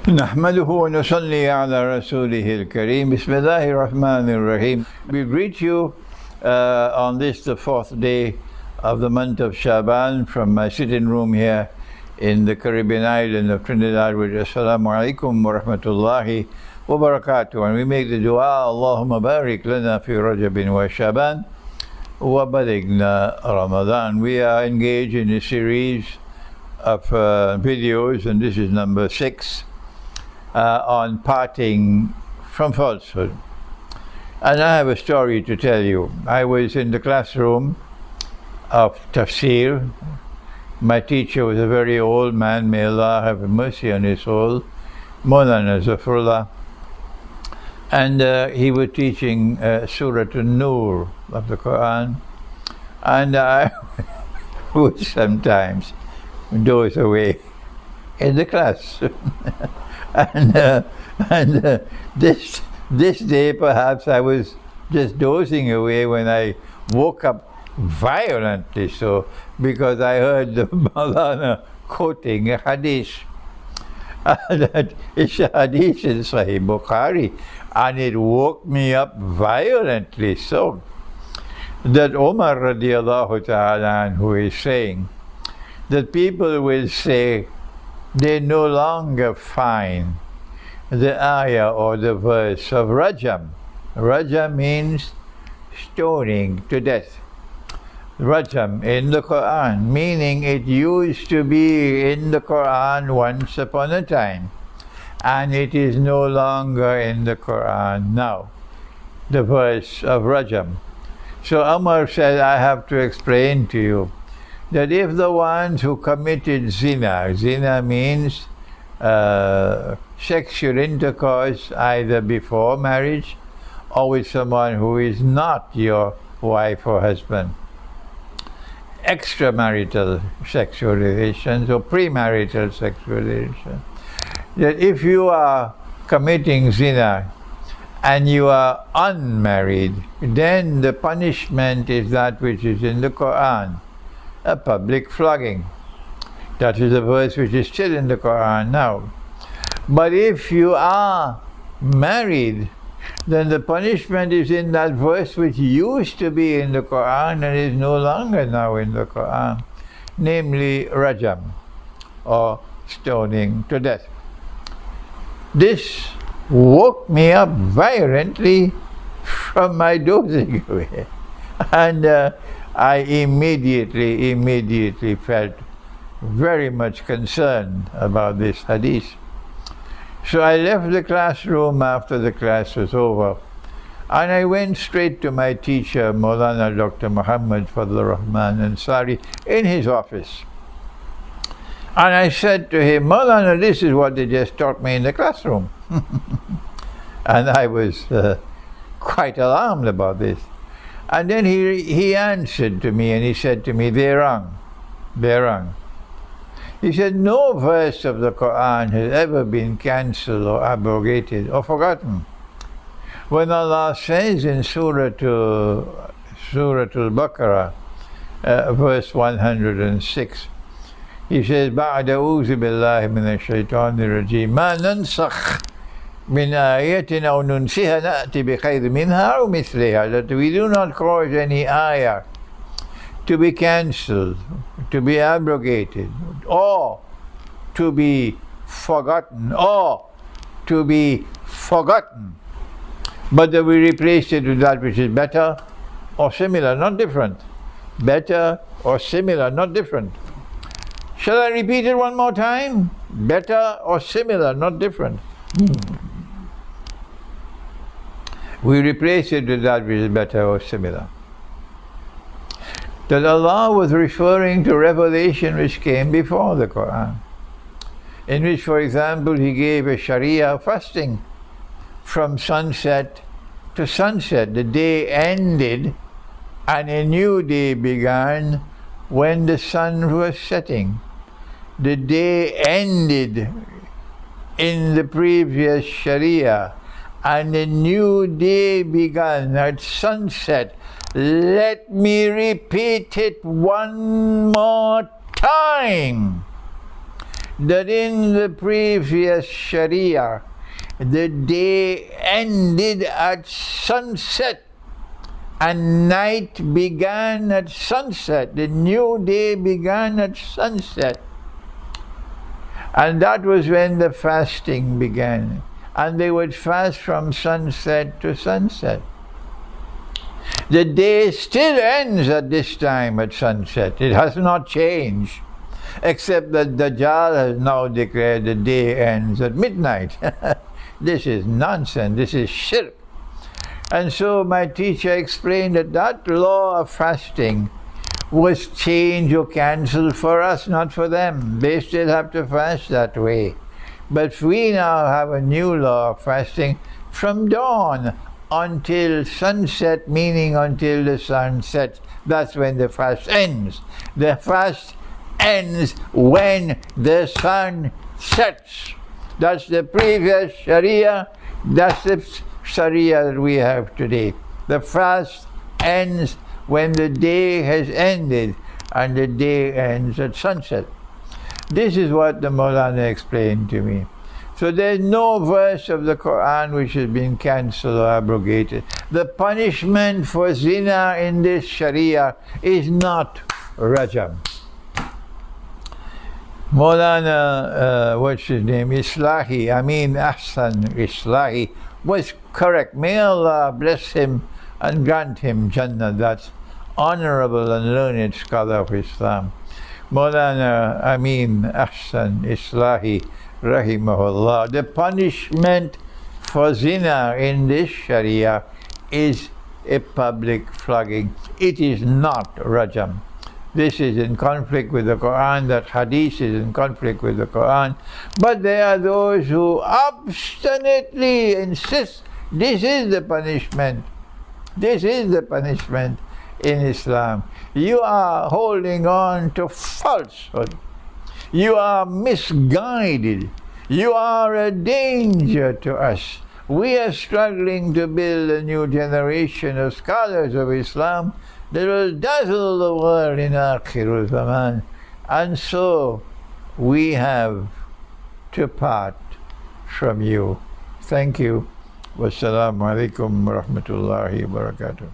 نحمده ونصلي على رسوله الكريم. Bismillahir Rahmanir Rahim. We greet you on this, the fourth day of the month of Shaban, from my sitting room here in the Caribbean island of Trinidad with Assalamu alaikum wa rahmatullahi wa barakatuh. And we make the dua, Allahumma barik lana fi Rajabin wa Shaban wa balighna Ramadan. We are engaged in a series of videos, and this is number 6. On parting from falsehood. And I have a story to tell you. I was in the classroom of tafsir. My teacher was a very old man, may Allah have mercy on his soul, Maulana Zafrullah. And he was teaching Surah An-Nur of the Quran. And I would sometimes doze away in the class. And this day perhaps I was just dozing away when I woke up violently, so because I heard the Maulana quoting a hadith. That it's a hadith in Sahih Bukhari, and it woke me up violently, so that Umar radiallahu ta'ala anhu is saying that people will say they no longer find the ayah or the verse of Rajam. Rajam means stoning to death. Rajam in the Quran, meaning it used to be in the Quran once upon a time, and it is no longer in the Quran now, the verse of Rajam. So Umar said, I have to explain to you that if the ones who committed zina means sexual intercourse either before marriage or with someone who is not your wife or husband, extramarital sexual relations or premarital sexual relations, that if you are committing zina and you are unmarried, then the punishment is that which is in the Quran, a public flogging. That is a verse which is still in the Quran now. But if you are married, then the punishment is in that verse which used to be in the Quran and is no longer now in the Quran, namely Rajam, or stoning to death. This woke me up violently from my dozing away, and I immediately felt very much concerned about this hadith. So I left the classroom after the class was over, and I went straight to my teacher, Maulana Dr. Muhammad Fadlur Rahman Ansari, in his office. And I said to him, Maulana, this is what they just taught me in the classroom. And I was quite alarmed about this. And then he answered to me, and he said to me, they're wrong. He said, no verse of the Quran has ever been cancelled or abrogated or forgotten. When Allah says in Surah Al-Baqarah, verse 106, He says, بَعْدَ أُوذِ بِاللَّهِ مِنَ الشَّيْطَانِ الرَّجِيمِ مَا نَنْسَخْ مِنْ آيَةٍ أَوْ نُنْسِهَا نَأْتِ بِخَيْرٍ مِنْهَا أَوْ مِثْلِهَا, that we do not cause any ayah to be cancelled, to be abrogated, or to be forgotten, but that we replace it with that which is better or similar, not different. Better or similar, not different. Shall I repeat it one more time? Better or similar, not different. We replace it with that which is better or similar. That Allah was referring to revelation which came before the Quran, in which, for example, He gave a Sharia fasting from sunset to sunset. The day ended and a new day began when the sun was setting. The day ended in the previous Sharia and a new day began at sunset. Let me repeat it one more time. that in the previous Sharia, the day ended at sunset and night began at sunset. The new day began at sunset. And that was when the fasting began. And they would fast from sunset to sunset. The day still ends at this time at sunset. It has not changed. Except that Dajjal has now declared the day ends at midnight. This is nonsense. This is shirk. And so my teacher explained that that law of fasting was changed or cancelled for us, not for them. They still have to fast that way. But we now have a new law of fasting from dawn until sunset, meaning until the sun sets. That's when the fast ends. The fast ends when the sun sets. That's the previous Sharia. That's the Sharia that we have today. The fast ends when the day has ended, and the day ends at sunset. This is what the Maulana explained to me. So there's no verse of the Quran which has been cancelled or abrogated. The punishment for zina in this Sharia is not rajam. Maulana, what's his name? Ahsan Islahi was correct. May Allah bless him and grant him Jannah. That's honorable and learned scholar of Islam. Maulana Ahsan Islahi rahimahullah. The punishment for zina in this Sharia is a public flogging. It is not rajam. This is in conflict with the Quran. That hadith is in conflict with the Quran. But there are those who obstinately insist this is the punishment. This is the punishment in Islam. You are holding on to falsehood. You are misguided. You are a danger to us. We are struggling to build a new generation of scholars of Islam that will dazzle the world in Akhirul Zaman. And so we have to part from you. Thank you. Wassalamu alaikum wa rahmatullahi wa barakatuh.